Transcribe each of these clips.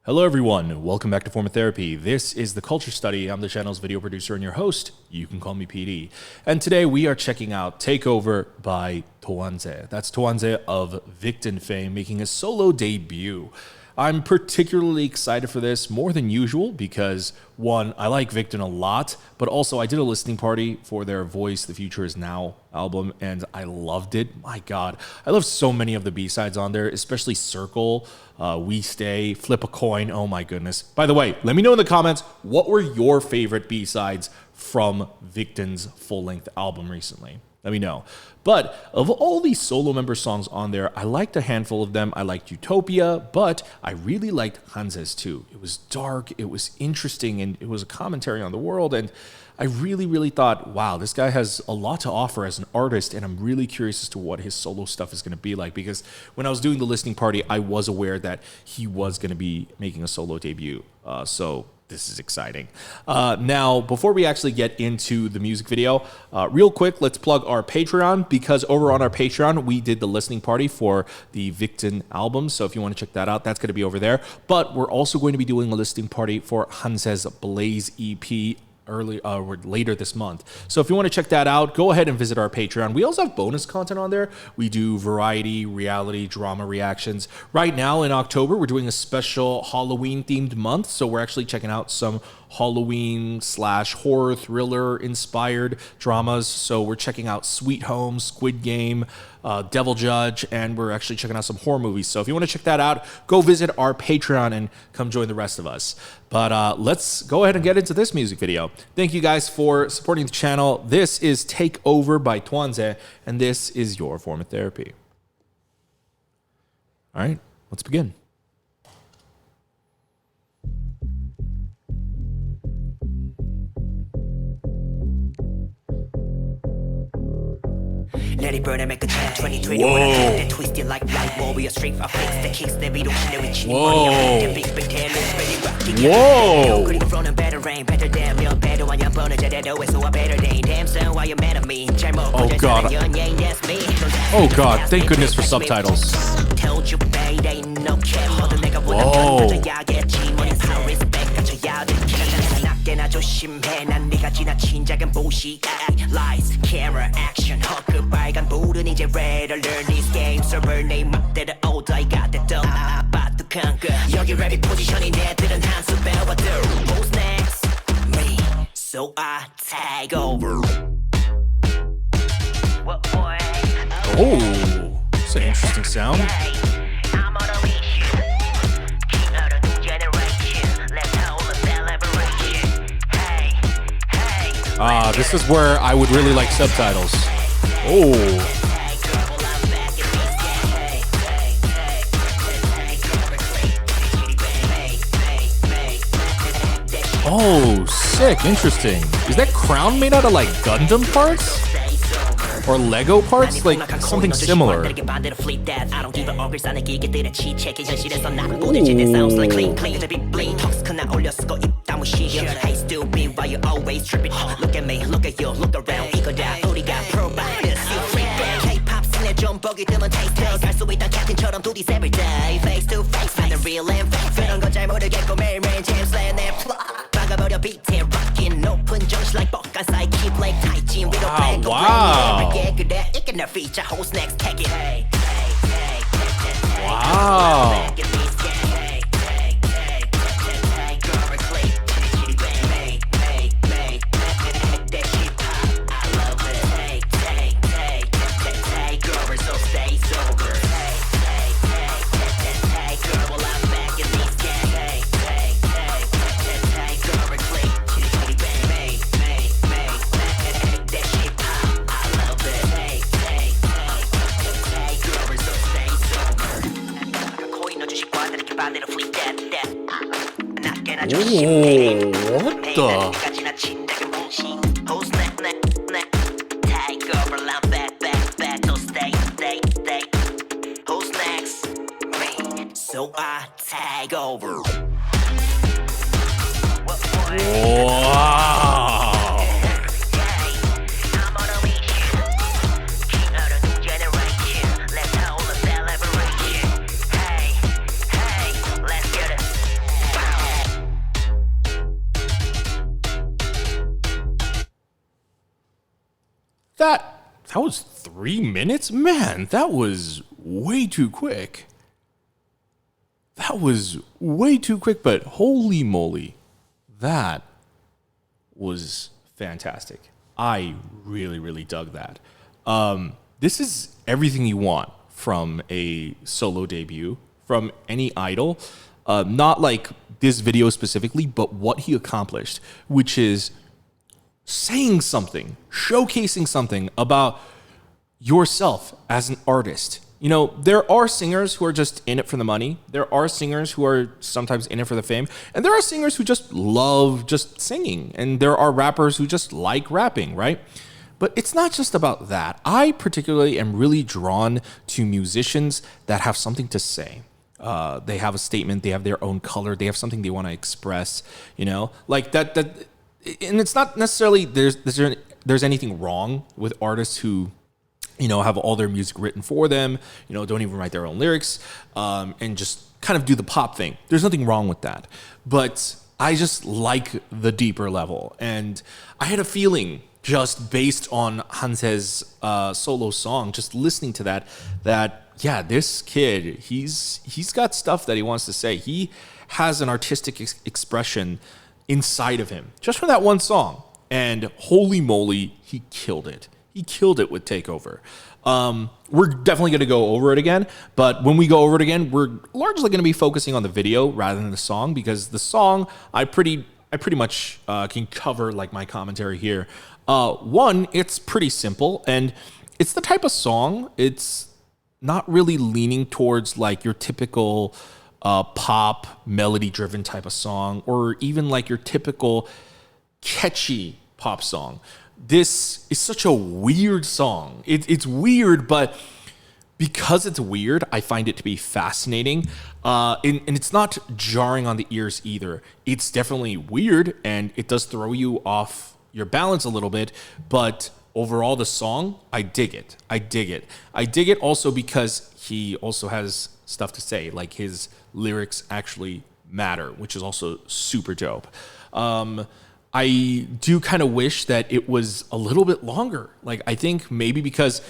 Hello everyone, welcome back to Form of Therapy. This is the Culture Study. I'm the channel's video producer and your host. You can call me PD. And today we are checking out Takeover by Towanze. That's Towanze of Victon fame, making a solo debut. I'm particularly excited for this, more than usual, because one, I like Victon a lot, but also I did a listening party for their Voice, The Future Is Now album, and I loved it. My God, I love so many of the B-sides on there, especially Circle, We Stay, Flip a Coin, oh my goodness. By the way, let me know in the comments, what were your favorite B-sides from Victon's full-length album recently? Let me know. But of all these solo member songs on there, I liked a handful of them. I liked Utopia, but I really liked Hanse's too. It was dark, it was interesting, and it was a commentary on the world. And I really thought, wow, this guy has a lot to offer as an artist, and I'm really curious as to what his solo stuff is going to be like, because when I was doing the listening party, I was aware that he was going to be making a solo debut. So this is exciting. Now, before we actually get into the music video, real quick, let's plug our Patreon, because over on our Patreon, we did the listening party for the Victon album. So if you want to check that out, that's going to be over there. But we're also going to be doing a listening party for Hanse's Blaze EP later this month. So if you want to check that out, go ahead and visit our Patreon. We also have bonus content on there. We do variety, reality, drama reactions. Right now in October, we're doing a special Halloween themed month. So we're actually checking out some Halloween/horror thriller inspired dramas. So we're checking out Sweet Home, Squid Game, Devil Judge, and we're actually checking out some horror movies. So if you want to check that out, go visit our Patreon and come join the rest of us. But let's go ahead and get into this music video. Thank you guys for supporting the channel. This is Take Over by Towanze, and this is your form of therapy. All right, let's begin. Let it burn and make a change. 2021 I twisted like light warrior strength. I fix the kicks that we don't see we cheat. Whoa. Big tail is ready rocking. Whoa. 그리고 from a better rain, better than real better when you're born 제대로 해서 a better day. Damn son, why you mad at me? Oh God. Oh God, thank goodness for subtitles. Told you babe, ain't no care. Whoa. 꽤나 조심해 난 네가 지나친 작은 보시 Lights, camera, action 허그 빨간 불은 이제 red alert This game server 내 맘대로 all I got that dumb 빠뚝한 거 여기 랩이 포지션이 내들은 한수 배워들 Who's next? Me So I take over Oh, that's an interesting sound. This is where I would really like subtitles. Oh. Oh, sick, interesting. Is that crown made out of like Gundam parts? Or Lego parts? Like something similar. Ooh. Hey stupid, why you always tripping? Look at me, look at you, look around. 이거 다 우리가 providers. You freak out. K-pop scene 좀 보기 드문 taste. 갈수 있던 캡틴처럼 do this every day. Face to face, find the real and fake. 그런 건 잘 모르겠고 매일매일 James Land 내 plot. 박아버려 beat에 rockin' 높은 정신 like 뻑간 사이 keep like tight gym. We don't play go play. 그래 이겨내 feature who's next take it. Wow. Ooh, what the? So I take over. Wow. That was 3 minutes? Man, that was way too quick. That was way too quick, but holy moly, that was fantastic. I really, really dug that. This is everything you want from a solo debut, from any idol. Not like this video specifically, but what he accomplished, which is saying something, showcasing something about yourself as an artist. You know, there are singers who are just in it for the money. There are singers who are sometimes in it for the fame. And there are singers who just love just singing. And there are rappers who just like rapping, right? But it's not just about that. I particularly am really drawn to musicians that have something to say. They have a statement, they have their own color, they have something they want to express, you know? Like that and it's not necessarily there's anything wrong with artists who, you know, have all their music written for them, you know, don't even write their own lyrics, and just kind of do the pop thing. There's nothing wrong with that. But I just like the deeper level. And I had a feeling just based on Hanse's solo song, just listening to that yeah, this kid, he's got stuff that he wants to say. He has an artistic expression inside of him just from that one song. And holy moly, he killed it. He killed it with Takeover. We're definitely going to go over it again, but when we go over it again, we're largely going to be focusing on the video rather than the song, because the song I pretty much can cover like my commentary here. One, it's pretty simple, and it's the type of song, it's not really leaning towards like your typical pop melody driven type of song, or even like your typical catchy pop song. This is such a weird song. It's weird, but because it's weird, I find it to be fascinating. And it's not jarring on the ears either. It's definitely weird, and it does throw you off your balance a little bit, but overall, the song, I dig it. I dig it also because he also has stuff to say, like his lyrics actually matter, which is also super dope. I do kind of wish that it was a little bit longer. Like, I think maybe because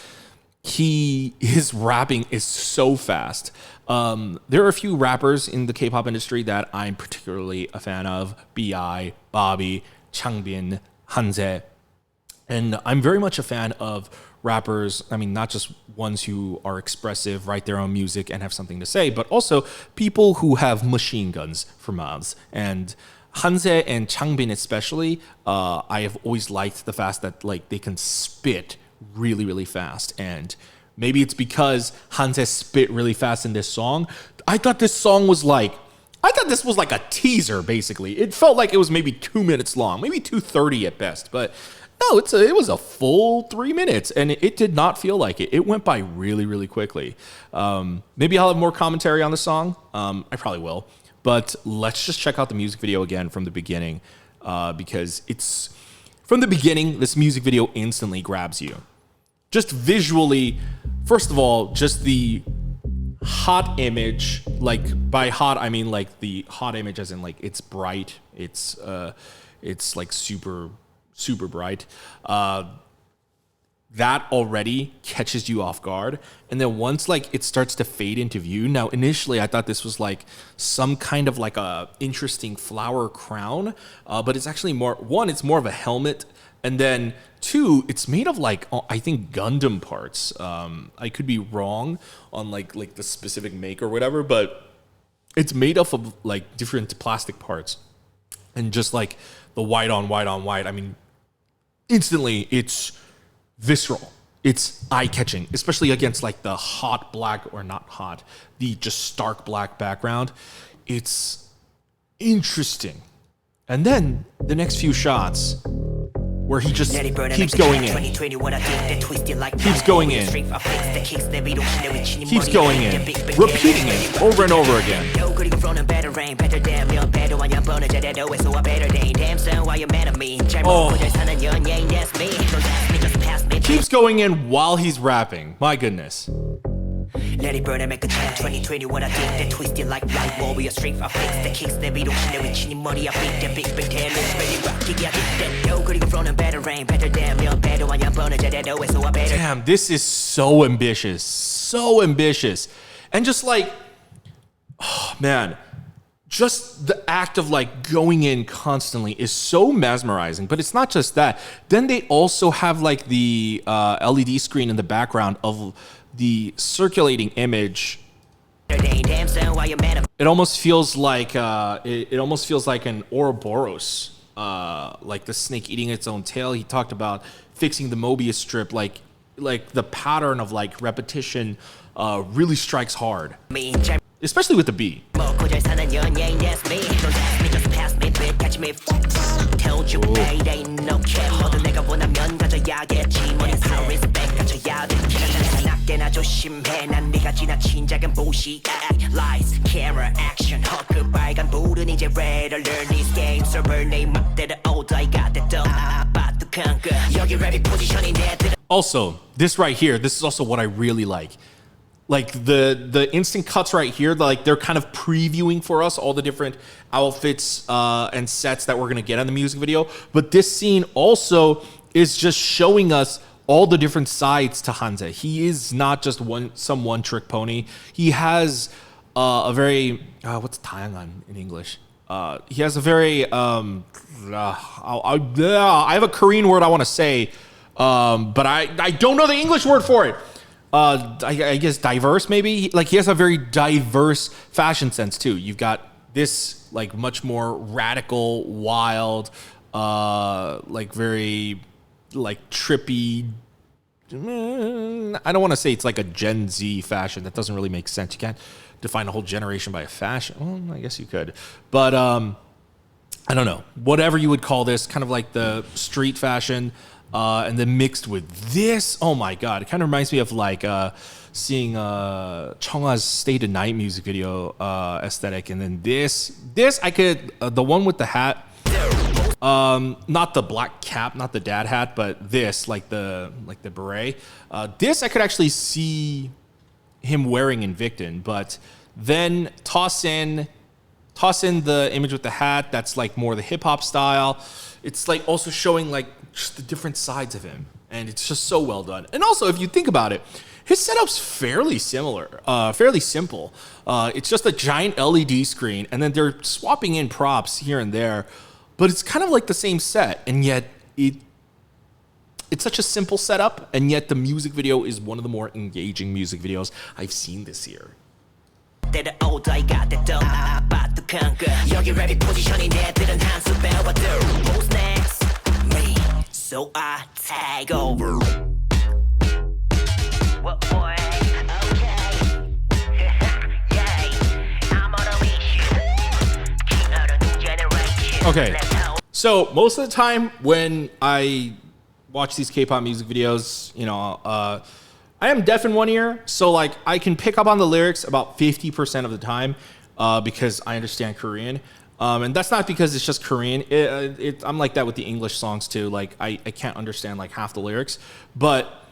his rapping is so fast. There are a few rappers in the K-pop industry that I'm particularly a fan of: B.I., Bobby, Changbin, Hanse. And I'm very much a fan of rappers, I mean, not just ones who are expressive, write their own music, and have something to say, but also people who have machine guns for mouths. And Hanse and Changbin especially, I have always liked the fact that like they can spit really, really fast. And maybe it's because Hanse spit really fast in this song. I thought this was like a teaser, basically. It felt like it was maybe 2 minutes long, maybe 2:30 at best, but no, it was a full 3 minutes, and it did not feel like it. It went by really, really quickly. Maybe I'll have more commentary on the song. I probably will. But let's just check out the music video again from the beginning, because it's from the beginning, this music video instantly grabs you. Just visually, first of all, just the hot image, like by hot, I mean like the hot image as in like it's bright, it's like super bright. That already catches you off guard. And then once like it starts to fade into view, now initially I thought this was like some kind of like a interesting flower crown, but it's actually it's more of a helmet. And then two, it's made of like, I think Gundam parts. I could be wrong on like the specific make or whatever, but it's made up of like different plastic parts. And just like the white on white, I mean, instantly it's visceral. It's eye-catching, especially against like the hot black, or not hot, the just stark black background. It's interesting. And then the next few shots where he just keeps going in. Keeps going in. Keeps going in. Repeating it over and over again. Oh. Keeps going in while he's rapping. My goodness. Let it burn and make a change 2021 I think that twisted like light warrior strength I fix the kicks 내 미동신의 위치니 머리 앞 beat the big bang tailing ready rock 기가 깃대요 그리고 flow는 better rain better damn better 완전 번을 제대로 해서 I better Damn, this is so ambitious. So ambitious. And just like, oh man, just the act of like going in constantly is so mesmerizing. But it's not just that. Then they also have like the LED screen in the background of the circulating image. It almost feels like it almost feels like an Ouroboros, like the snake eating its own tail. He talked about fixing the Mobius strip, like the pattern of like repetition really strikes hard, especially with the beat. Lights, camera, action, 헛그 빨간 불은 이제 red alert these games server 내 맘대로 all I got that 빠뚝한 거 여기 랩이 포지션이 내 Also, this right here, this is also what I really like. Like the instant cuts right here, like they're kind of previewing for us all the different outfits and sets that we're gonna get in the music video. But this scene also is just showing us all the different sides to Hanse. He is not just some one-trick pony. He has a very what's 다양한 in English? He has a very I have a Korean word I want to say, but I don't know the English word for it. I guess diverse maybe. Like he has a very diverse fashion sense too. You've got this like much more radical, wild, like very like trippy. I don't want to say it's like a Gen Z fashion. That doesn't really make sense. You can't define a whole generation by a fashion. Well, I guess you could, but I don't know. Whatever you would call this, kind of like the street fashion, and then mixed with this. Oh my god! It kind of reminds me of like seeing Chungha's Stay the Night music video aesthetic, and then this I could the one with the hat. Not the black cap, not the dad hat, but this, like the beret. This I could actually see him wearing in Victon, but then toss in the image with the hat. That's like more the hip hop style. It's like also showing like just the different sides of him, and it's just so well done. And also, if you think about it, his setup's fairly similar, fairly simple. It's just a giant LED screen, and then they're swapping in props here and there. But it's kind of like the same set, and yet it's such a simple setup, and yet the music video is one of the more engaging music videos I've seen this year. So I take over. Okay, so most of the time when I watch these K-pop music videos, you know, I am deaf in one ear, so like I can pick up on the lyrics about 50% of the time because I understand Korean. And that's not because it's just Korean. I'm like that with the English songs too. Like I can't understand like half the lyrics, but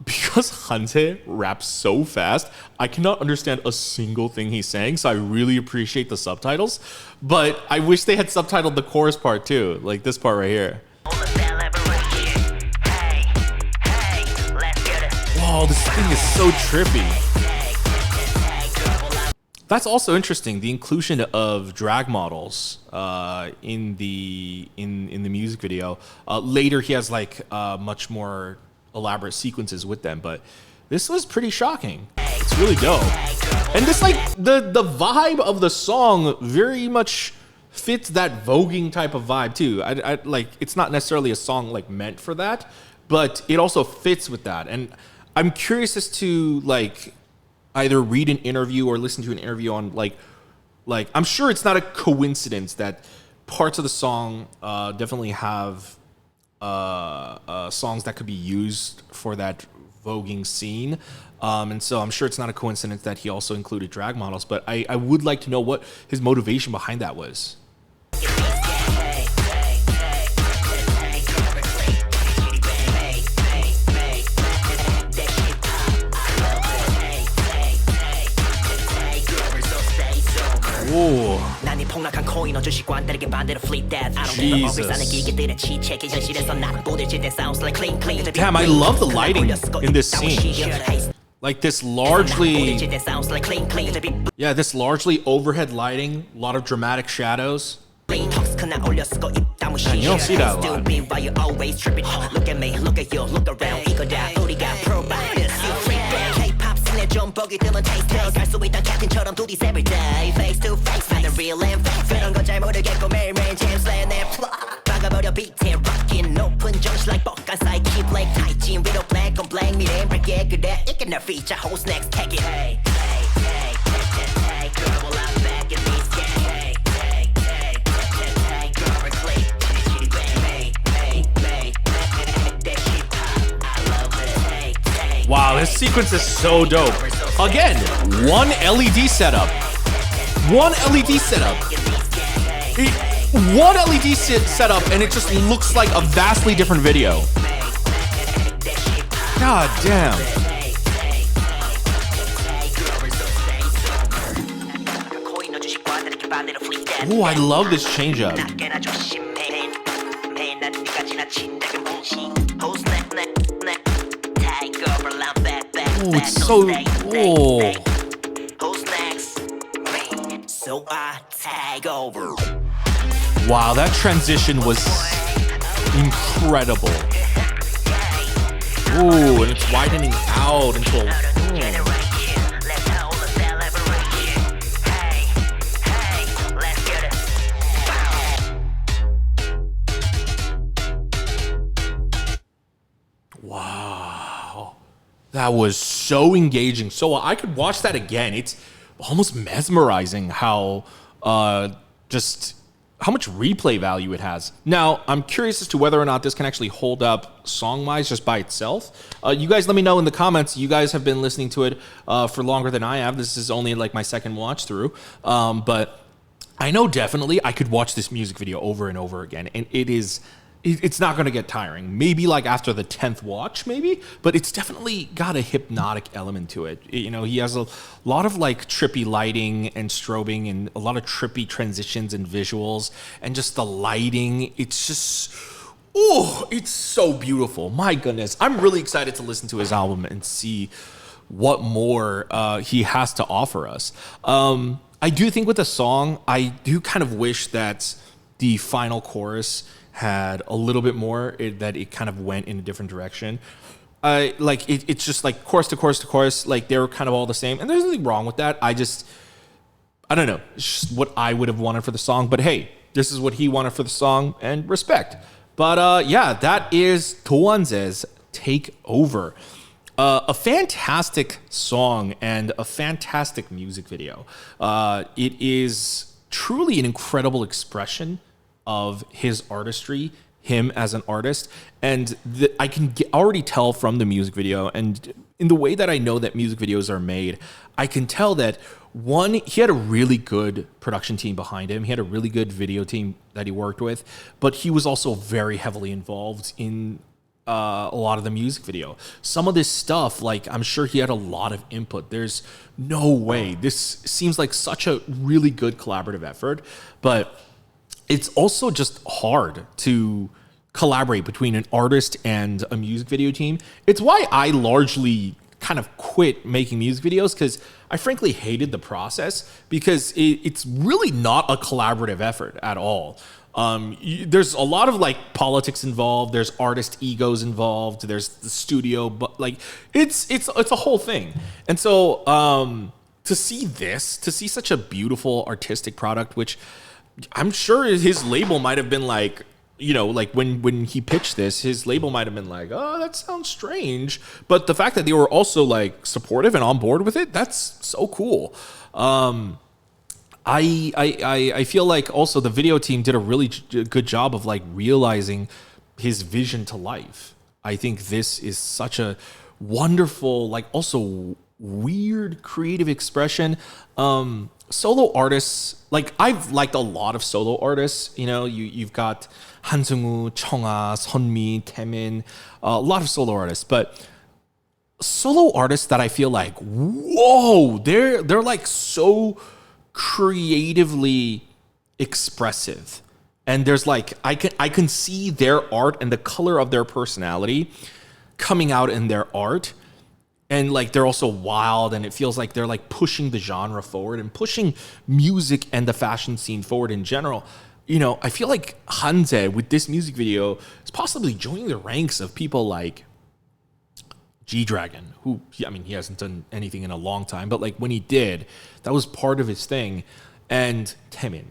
because Hanse raps so fast, I cannot understand a single thing he's saying. So I really appreciate the subtitles, but I wish they had subtitled the chorus part too, like this part right here. Whoa, this thing is so trippy. That's also interesting. The inclusion of drag models in the music video. Later, he has like much more elaborate sequences with them, but this was pretty shocking. It's really dope. And this like the vibe of the song very much fits that voguing type of vibe too. I like it's not necessarily a song like meant for that, but it also fits with that. And I'm curious as to like either read an interview or listen to an interview on like I'm sure it's not a coincidence that parts of the song definitely have songs that could be used for that voguing scene. And so I'm sure it's not a coincidence that he also included drag models, but I would like to know what his motivation behind that was. Ooh. 난이 폭락한 코인 어쩔 시관들에게 반대로 flip that. I don't give a fuck 싸는 기계들의 치체계 현실에서 나를 부딪힐 때 sounds like clean clean. Damn, I love the lighting in this scene. Like this largely, yeah, this largely overhead lighting, a lot of dramatic shadows. Man, you don't see that a lot. Look at me, look at you, look around. 우리가 providers, you freak that. K-pop scene 좀 보기 드문 taste test. 갈수 있던 캡틴처럼 do this every day. Face to face, find the real and fake. 그런 건 잘 모르겠고 매일매일 James Lane 내 박아버려 beat에 rockin' 높은 정신 like 뻑간 사이 keep like 타이진 위로 black on black 미래 break 그래 이게 내 feature host next take it. Hey, hey, hey, hey, hey, girl, well I'm back in these games. Hey, hey, hey, hey, hey, girl, reclaim. Chitty bang, hey, hey, hey, that shit pop, I love it. Hey, hey. Wow, this sequence is so dope. Again, one LED setup. One LED setup. One LED setup, and it just looks like a vastly different video. God damn. Oh, I love this change up. Oh, it's so. Oh. So I tag over. Wow, that transition was incredible. Ooh, and it's widening out into a. Wow, that was so engaging. So I could watch that again. It's almost mesmerizing how just how much replay value it has. Now, I'm curious as to whether or not this can actually hold up song-wise just by itself. You guys let me know in the comments. You guys have been listening to it for longer than I have. This is only like my second watch through. But I know definitely I could watch this music video over and over again. And it's not going to get tiring. Maybe like after the 10th watch, maybe, but it's definitely got a hypnotic element to it. You know, he has a lot of like trippy lighting and strobing and a lot of trippy transitions and visuals and just the lighting. It's just, oh, it's so beautiful. My goodness. I'm really excited to listen to his album and see what more he has to offer us. I do think with the song, I do kind of wish that the final chorus had a little bit more, that it kind of went in a different direction. Like it's just like chorus to chorus to chorus, like they were kind of all the same, and there's nothing wrong with that. I don't know, it's just what I would have wanted for the song. But hey, this is what he wanted for the song, and respect. But yeah, that is Towanze's Take Over. A fantastic song and a fantastic music video. It is truly an incredible expression of his artistry, him as an artist. And I can already tell from the music video, and in the way that I know that music videos are made, I can tell that one, he had a really good production team behind him. He had a really good video team that he worked with, but he was also very heavily involved in a lot of the music video. Some of this stuff, like, I'm sure he had a lot of input. There's no way. This seems like such a really good collaborative effort, but it's also just hard to collaborate between an artist and a music video team. It's why I largely kind of quit making music videos, because I frankly hated the process, because it's really not a collaborative effort at all. There's a lot of like politics involved. There's artist egos involved. There's the studio, but like it's a whole thing. And so to see such a beautiful artistic product, which I'm sure his label might have been like, you know, like when he pitched this, his label might have been like, oh, that sounds strange. But the fact that they were also like supportive and on board with it, that's so cool. I feel like also the video team did a really good job of like realizing his vision to life. I think this is such a wonderful, like also weird creative expression. Solo artists, like I've liked a lot of solo artists. You know, you've got Han Seung-woo, Cheonga, Sunmi, Taemin, a lot of solo artists, but solo artists that I feel like, whoa, they're like so creatively expressive. And there's like I can see their art and the color of their personality coming out in their art. And like they're also wild, and it feels like they're like pushing the genre forward and pushing music and the fashion scene forward in general. You know, I feel like Hanze with this music video is possibly joining the ranks of people like G-Dragon, who, I mean, he hasn't done anything in a long time, but like when he did, that was part of his thing. And Taemin,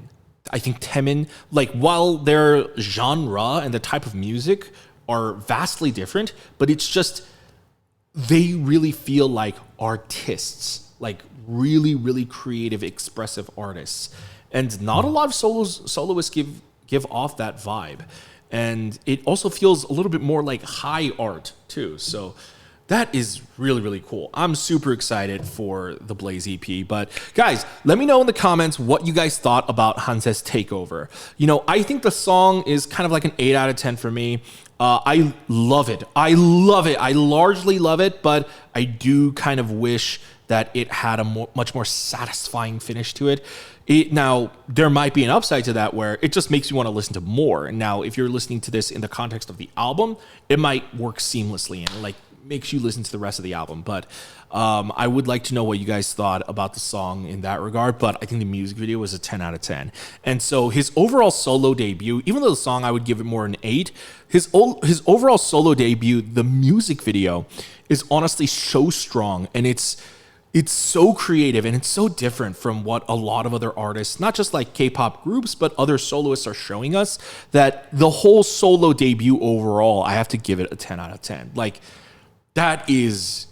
I think Taemin, like while their genre and the type of music are vastly different, but it's just, they really feel like artists, like really, really creative, expressive artists. And not a lot of soloists give off that vibe. And it also feels a little bit more like high art too. So that is really, really cool. I'm super excited for the Blaze EP. But guys, let me know in the comments what you guys thought about Hanse's Takeover. You know, I think the song is kind of like an 8 out of 10 for me. I love it. I love it. I largely love it, but I do kind of wish that it had a much more satisfying finish to it. Now, there might be an upside to that where it just makes you want to listen to more. Now, if you're listening to this in the context of the album, it might work seamlessly and like makes you listen to the rest of the album. But I would like to know what you guys thought about the song in that regard. But I think the music video was a 10 out of 10. And so his overall solo debut, even though the song I would give it more an 8, his overall solo debut, the music video is honestly so strong, and it's so creative, and it's so different from what a lot of other artists, not just like K-pop groups, but other soloists are showing us, that the whole solo debut overall, I have to give it a 10 out of 10. Like, that is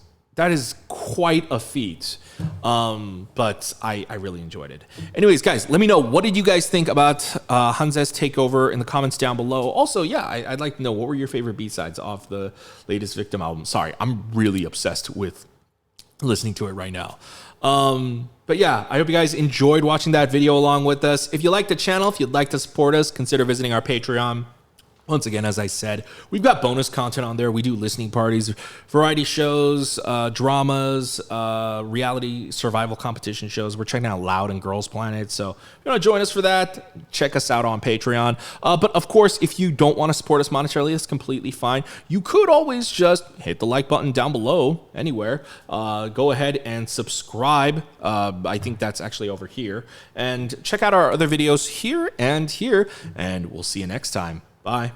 quite a feat. But I really enjoyed it. Anyways, guys, let me know, what did you guys think about Hanse's Takeover in the comments down below. Also, yeah, I'd like to know, what were your favorite B-sides off the latest Victim album? Sorry, I'm really obsessed with listening to it right now. But yeah, I hope you guys enjoyed watching that video along with us. If you like the channel, if you'd like to support us, consider visiting our Patreon. Once again, as I said, we've got bonus content on there. We do listening parties, variety shows, dramas, reality survival competition shows. We're checking out Loud and Girls Planet. So if you want to join us for that, check us out on Patreon. But of course, if you don't want to support us monetarily, that's completely fine. You could always just hit the like button down below anywhere. Go ahead and subscribe. I think that's actually over here. And check out our other videos here and here. And we'll see you next time. Bye.